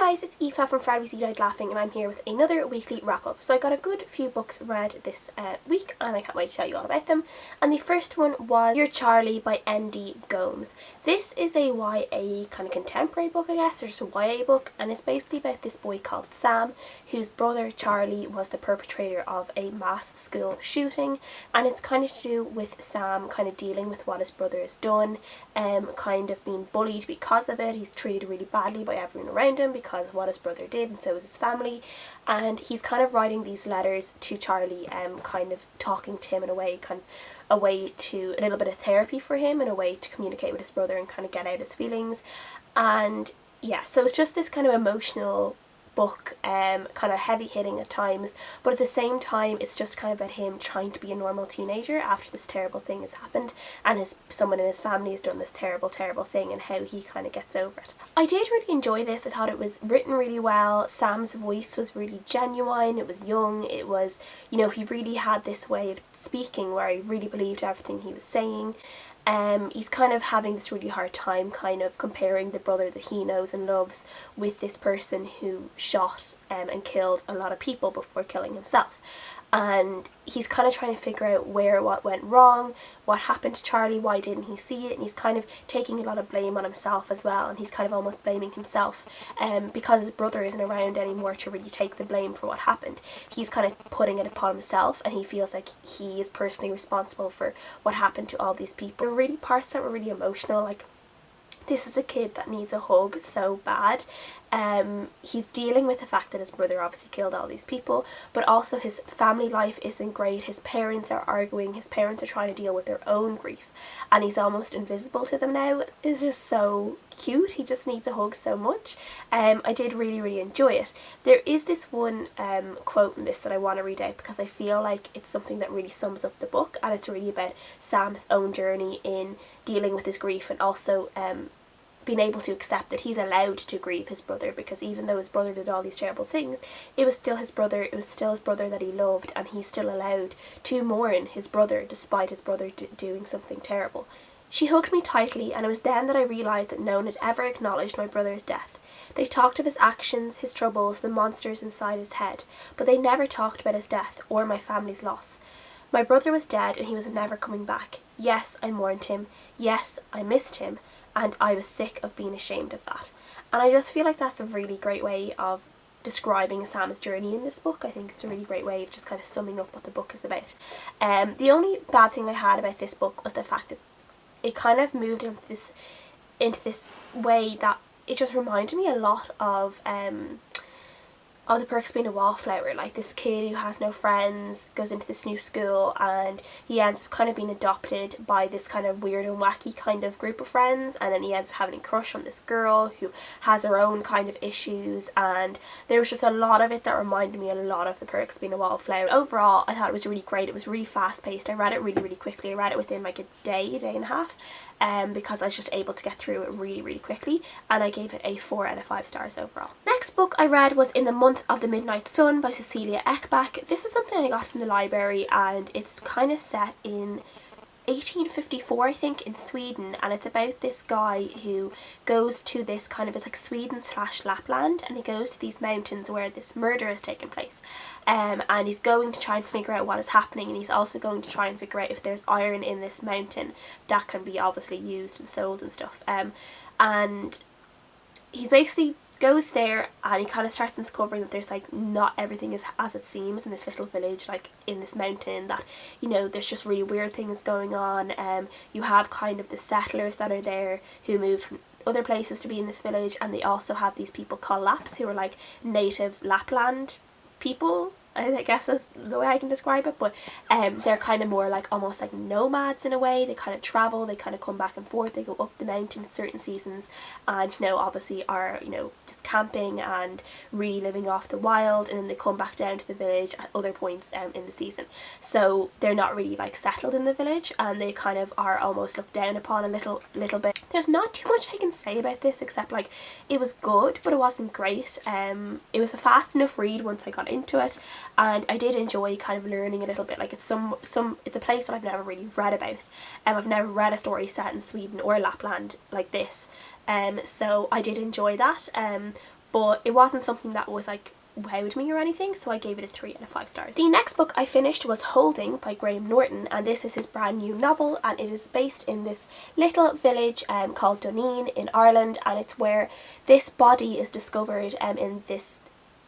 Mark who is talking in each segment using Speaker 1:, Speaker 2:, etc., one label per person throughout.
Speaker 1: guys, it's Aoife from Friday We Died Laughing, and I'm here with another weekly wrap up. So I got a good few books read this week and I can't wait to tell you all about them. And the first one was Dear Charlie by N.D. Gomes. This is a YA kind of contemporary book, I guess, or just a YA book, and it's basically about this boy called Sam, whose brother Charlie was the perpetrator of a mass school shooting, and it's kind of to do with Sam kind of dealing with what his brother has done, kind of being bullied because of it. He's treated really badly by everyone around him because of what his brother did, and so is his family, and he's kind of writing these letters to Charlie, kind of talking to him in a way, kind of a way to, a little bit of therapy for him, and a way to communicate with his brother and kind of get out his feelings. And yeah, so it's just this kind of emotional book, kind of heavy hitting at times, but at the same time it's just kind of about him trying to be a normal teenager after this terrible thing has happened, and someone in his family has done this terrible thing, and how he kind of gets over it. I did really enjoy this. I thought it was written really well. Sam's voice was really genuine, it was young, it was, you know, he really had this way of speaking where he really believed everything he was saying. He's kind of having this really hard time kind of comparing the brother that he knows and loves with this person who shot and killed a lot of people before killing himself. And he's kind of trying to figure out what went wrong, what happened to Charlie, why didn't he see it, and he's kind of taking a lot of blame on himself as well, and he's kind of almost blaming himself because his brother isn't around anymore to really take the blame for what happened. He's kind of putting it upon himself, and he feels like he is personally responsible for what happened to all these people. There were really parts that were really emotional, like this is a kid that needs a hug so bad. He's dealing with the fact that his brother obviously killed all these people, but also his family life isn't great. His parents are arguing, his parents are trying to deal with their own grief, and he's almost invisible to them now. It's just so cute. He just needs a hug so much. I did really enjoy it. There is this one quote in this that I want to read out because I feel like it's something that really sums up the book, and it's really about Sam's own journey in dealing with his grief, and also being able to accept that he's allowed to grieve his brother, because even though his brother did all these terrible things, it was still his brother, that he loved, and he's still allowed to mourn his brother despite his brother doing something terrible. She hugged me tightly, and it was then that I realised that no one had ever acknowledged my brother's death. They talked of his actions, his troubles, the monsters inside his head, but they never talked about his death or my family's loss. My brother was dead, and he was never coming back. Yes, I mourned him. Yes, I missed him. And I was sick of being ashamed of that. And I just feel like that's a really great way of describing Sam's journey in this book. I think it's a really great way of just kind of summing up what the book is about. The only bad thing I had about this book was the fact that it kind of moved into this way that it just reminded me a lot of The Perks of Being a Wallflower. Like this kid who has no friends goes into this new school, and he ends up kind of being adopted by this kind of weird and wacky kind of group of friends, and then he ends up having a crush on this girl who has her own kind of issues, and there was just a lot of it that reminded me a lot of The Perks of Being a Wallflower. Overall, I thought it was really great. It was really fast paced. I read it really quickly. I read it within like a day and a half, because I was just able to get through it really quickly, and I gave it a 4 out of 5 stars overall. Next book I read was In the Month of the Midnight Sun by Cecelia Ekback. This is something I got from the library, and it's kind of set in 1854, I think, in Sweden, and it's about this guy who goes to this kind of, it's like Sweden/Lapland, and he goes to these mountains where this murder has taken place, and he's going to try and figure out what is happening, and he's also going to try and figure out if there's iron in this mountain that can be obviously used and sold and stuff, and he's basically goes there, and he kind of starts discovering that there's like not everything is as it seems in this little village, like in this mountain, that, you know, there's just really weird things going on. You have kind of the settlers that are there who moved from other places to be in this village, and they also have these people called Laps who are like native Lapland people, I guess is the way I can describe it, but they're kind of more like almost like nomads in a way. They kind of travel, they kind of come back and forth, they go up the mountain at certain seasons, and, you know, obviously are, you know, just camping and really living off the wild, and then they come back down to the village at other points in the season. So they're not really like settled in the village, and they kind of are almost looked down upon a little bit. There's not too much I can say about this except like it was good, but it wasn't great. It was a fast enough read once I got into it, and I did enjoy kind of learning a little bit. Like it's it's a place that I've never really read about. I've never read a story set in Sweden or Lapland like this, so I did enjoy that. but it wasn't something that was like wowed me or anything, so I gave it a 3 out of 5 stars. The next book I finished was Holding by Norton, and this is his brand new novel, and it is based in this little village called Duneen in Ireland, and it's where this body is discovered in this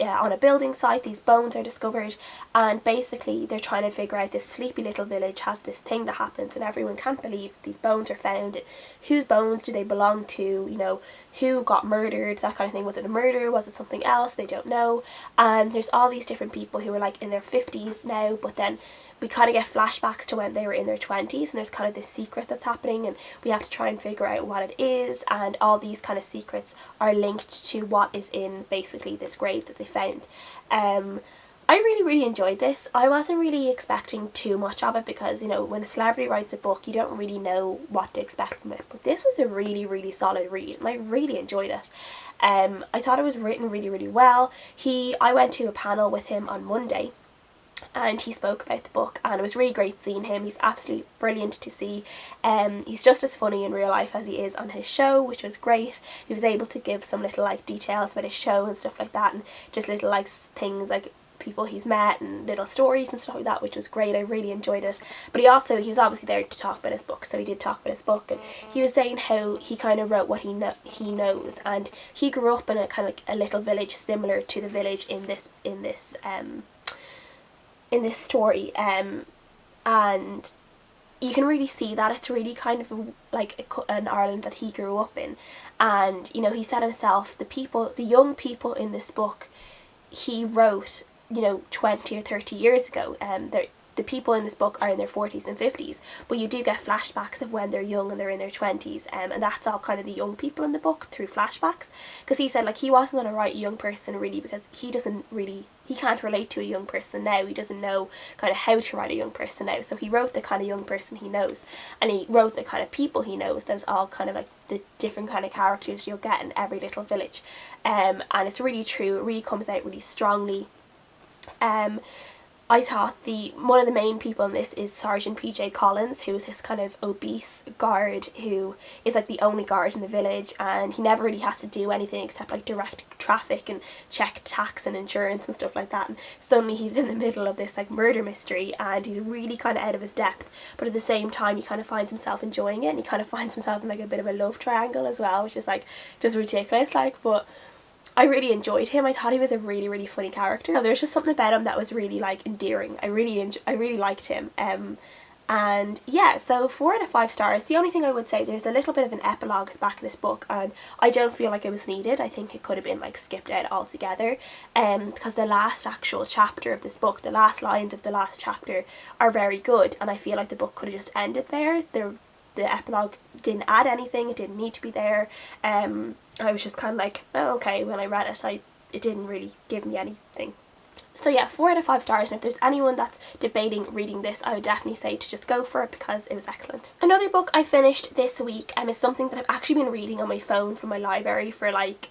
Speaker 1: on a building site. These bones are discovered, and basically they're trying to figure out, this sleepy little village has this thing that happens and everyone can't believe that these bones are found. Whose bones do they belong to, you know, who got murdered, that kind of thing. Was it a murder, was it something else, they don't know. And there's all these different people who are like in their 50s now, but then we kind of get flashbacks to when they were in their 20s, and there's kind of this secret that's happening, and we have to try and figure out what it is, and all these kind of secrets are linked to what is in basically this grave that they found. I really enjoyed this. I wasn't really expecting too much of it because, you know, when a celebrity writes a book, you don't really know what to expect from it, but this was a really solid read, and I really enjoyed it. I thought it was written really well. I went to a panel with him on Monday, and he spoke about the book, and it was really great seeing him. He's absolutely brilliant to see. He's just as funny in real life as he is on his show, which was great. He was able to give some little like details about his show and stuff like that, and just little like things like people he's met and little stories and stuff like that, which was great. I really enjoyed it. But he was obviously there to talk about his book, so he did talk about his book, and he was saying how he kind of wrote what he knows, and he grew up in a kind of like a little village similar to the village in this story, and you can really see that it's really kind of like an Ireland that he grew up in. And you know, he said himself, the young people in this book he wrote, you know, 20 or 30 years ago, the people in this book are in their 40s and 50s, but you do get flashbacks of when they're young and they're in their 20s, and that's all kind of the young people in the book through flashbacks. Because he said like he wasn't going to write a young person really because he can't relate to a young person now. He doesn't know kind of how to write a young person now, so he wrote the kind of young person he knows, and he wrote the kind of people he knows. There's all kind of like the different kind of characters you'll get in every little village, and it's really true. It really comes out really strongly. I thought one of the main people in this is Sergeant PJ Collins, who is this kind of obese guard who is like the only guard in the village, and he never really has to do anything except like direct traffic and check tax and insurance and stuff like that. And suddenly he's in the middle of this like murder mystery, and he's really kind of out of his depth, but at the same time he kind of finds himself enjoying it, and he kind of finds himself in like a bit of a love triangle as well, which is like just ridiculous, like. But I really enjoyed him. I thought he was a really funny character. There's just something about him that was really like endearing. I really liked him. And yeah, so 4 out of 5 stars. The only thing I would say, there's a little bit of an epilogue at the back of this book, and I don't feel like it was needed. I think it could have been like skipped out altogether, because the last actual chapter of this book, the last lines of the last chapter are very good, and I feel like the book could have just ended there. The epilogue didn't add anything, it didn't need to be there. I was just kind of like, oh, okay, when I read it, it didn't really give me anything. So yeah, 4 out of 5 stars, and if there's anyone that's debating reading this, I would definitely say to just go for it because it was excellent. Another book I finished this week is something that I've actually been reading on my phone from my library for like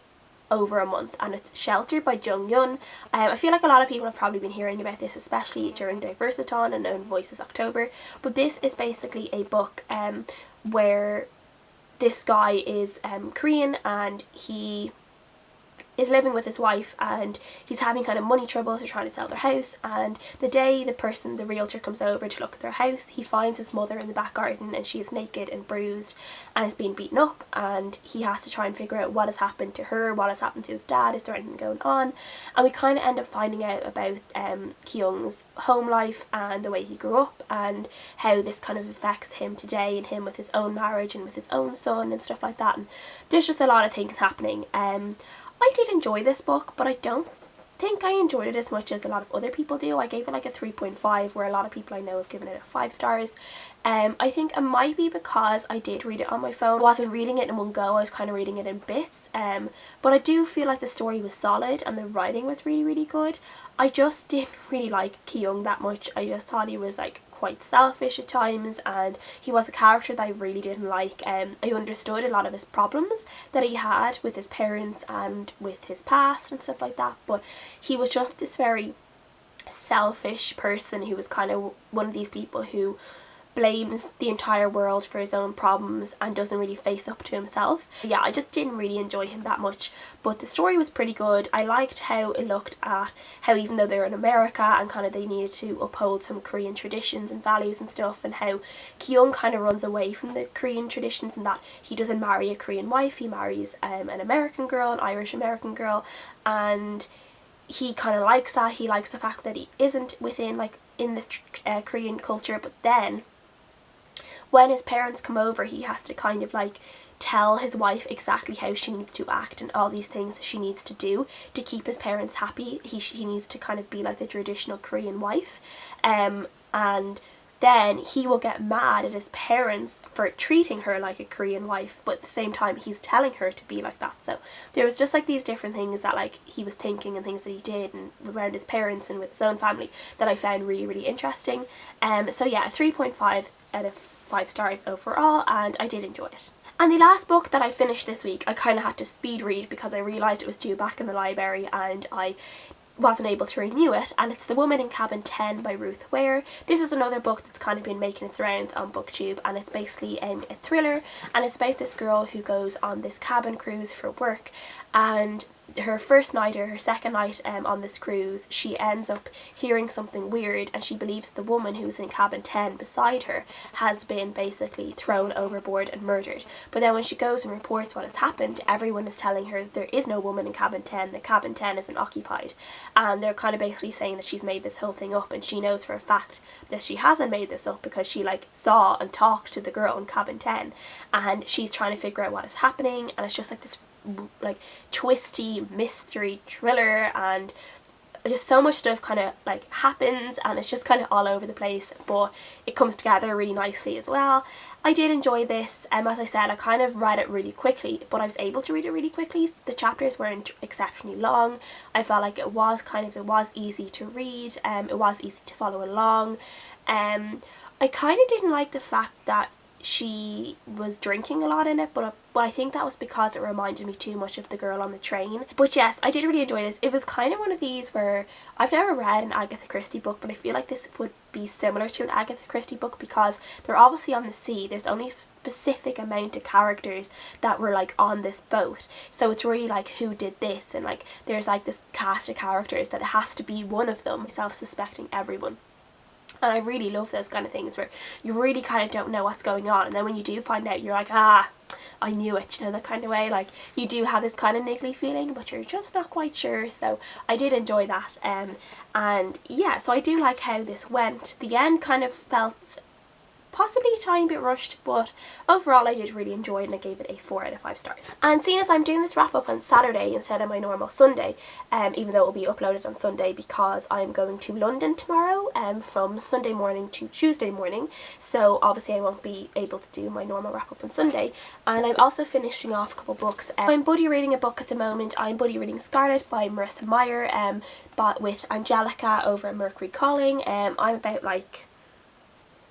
Speaker 1: over a month, and it's Shelter by Jung Yun. I feel like a lot of people have probably been hearing about this, especially during Diversiton and Known Voices October, but this is basically a book where this guy is Korean, and he is living with his wife, and he's having kind of money troubles. They're trying to sell their house, and the day the realtor comes over to look at their house, he finds his mother in the back garden, and she is naked and bruised and is being beaten up, and he has to try and figure out what has happened to her, what has happened to his dad, is there anything going on. And we kind of end up finding out about Kyung's home life and the way he grew up, and how this kind of affects him today, and him with his own marriage and with his own son and stuff like that. And there's just a lot of things happening. I did enjoy this book, but I don't think I enjoyed it as much as a lot of other people do. I gave it like a 3.5, where a lot of people I know have given it 5 stars. I think it might be because I did read it on my phone. I wasn't reading it in one go, I was kind of reading it in bits. But I do feel like the story was solid and the writing was really good. I just didn't really like Kyung that much. I just thought he was like quite selfish at times, and he was a character that I really didn't like. I understood a lot of his problems that he had with his parents and with his past and stuff like that, but he was just this very selfish person who was kind of one of these people who blames the entire world for his own problems and doesn't really face up to himself. Yeah, I just didn't really enjoy him that much, but the story was pretty good. I liked how it looked at how even though they're in America and kind of they needed to uphold some Korean traditions and values and stuff, and how Kyung kind of runs away from the Korean traditions and that he doesn't marry a Korean wife, he marries an American girl, an Irish American girl, and he kind of likes that. He likes the fact that he isn't within like in this Korean culture, but then when his parents come over, he has to kind of like tell his wife exactly how she needs to act and all these things she needs to do to keep his parents happy. He needs to kind of be like the traditional Korean wife, and then he will get mad at his parents for treating her like a Korean wife, but at the same time he's telling her to be like that. So there was just like these different things that like he was thinking and things that he did and around his parents and with his own family that I found really, really interesting. So yeah, 3.5 out of 5 stars overall, and I did enjoy it. And the last book that I finished this week, I kind of had to speed read because I realised it was due back in the library and I wasn't able to renew it, and it's The Woman in Cabin 10 by Ruth Ware. This is another book that's kind of been making its rounds on BookTube, and it's basically a thriller, and it's about this girl who goes on this cabin cruise for work, and her first night or her second night on this cruise, she ends up hearing something weird, and she believes the woman who's in cabin 10 beside her has been basically thrown overboard and murdered. But then when she goes and reports what has happened, everyone is telling her there is no woman in cabin 10, that cabin 10 isn't occupied, and they're kind of basically saying that she's made this whole thing up, and she knows for a fact that she hasn't made this up because she like saw and talked to the girl in cabin 10, and she's trying to figure out what is happening, and it's just like this like twisty mystery thriller, and just so much stuff kind of like happens, and it's just kind of all over the place, but it comes together really nicely as well. I did enjoy this. As I said, I kind of read it really quickly, but I was able to read it really quickly. The chapters weren't exceptionally long. I felt like it was easy to read, it was easy to follow along. I kind of didn't like the fact that she was drinking a lot in it, but I think that was because it reminded me too much of the girl on the train. But yes, I did really enjoy this. It was kind of one of these where I've never read an Agatha Christie book, but I feel like this would be similar to an Agatha Christie book because they're obviously on the sea. There's only a specific amount of characters that were like on this boat, so it's really like who did this, and like there's like this cast of characters that it has to be one of them, myself suspecting everyone. And I really love those kind of things where you really kind of don't know what's going on, and then when you do find out, you're like, ah, I knew it, you know, that kind of way. Like you do have this kind of niggly feeling, but you're just not quite sure. So I did enjoy that. And yeah, so I do like how this went. The end kind of felt possibly a tiny bit rushed, but overall I did really enjoy it, and I gave it a 4 out of 5 stars. And seeing as I'm doing this wrap up on Saturday instead of my normal Sunday, even though it will be uploaded on Sunday because I'm going to London tomorrow from Sunday morning to Tuesday morning, so obviously I won't be able to do my normal wrap up on Sunday. And I'm also finishing off a couple books. I'm buddy reading a book at the moment. I'm buddy reading Scarlet by Marissa Meyer, but with Angelica over at Mercury Calling. I'm about like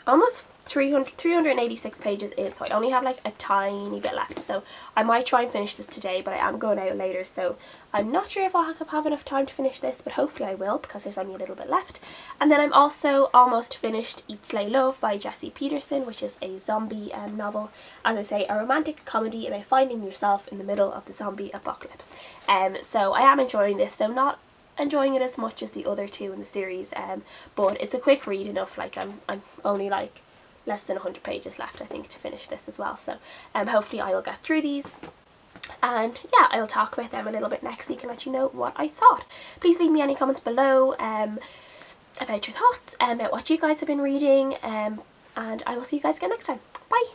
Speaker 1: almost 386 pages in, so I only have like a tiny bit left, so I might try and finish this today, but I am going out later, so I'm not sure if I'll have enough time to finish this, but hopefully I will because there's only a little bit left. And then I'm also almost finished Eat, Slay, Love by Jessie Peterson, which is a zombie novel, as I say, a romantic comedy about finding yourself in the middle of the zombie apocalypse. So I am enjoying this, though not enjoying it as much as the other two in the series, but it's a quick read enough. Like I'm only like less than 100 pages left, I think, to finish this as well, so hopefully I will get through these, and yeah, I will talk about them a little bit next week and let you know what I thought. Please leave me any comments below about your thoughts, about what you guys have been reading, and I will see you guys again next time. Bye!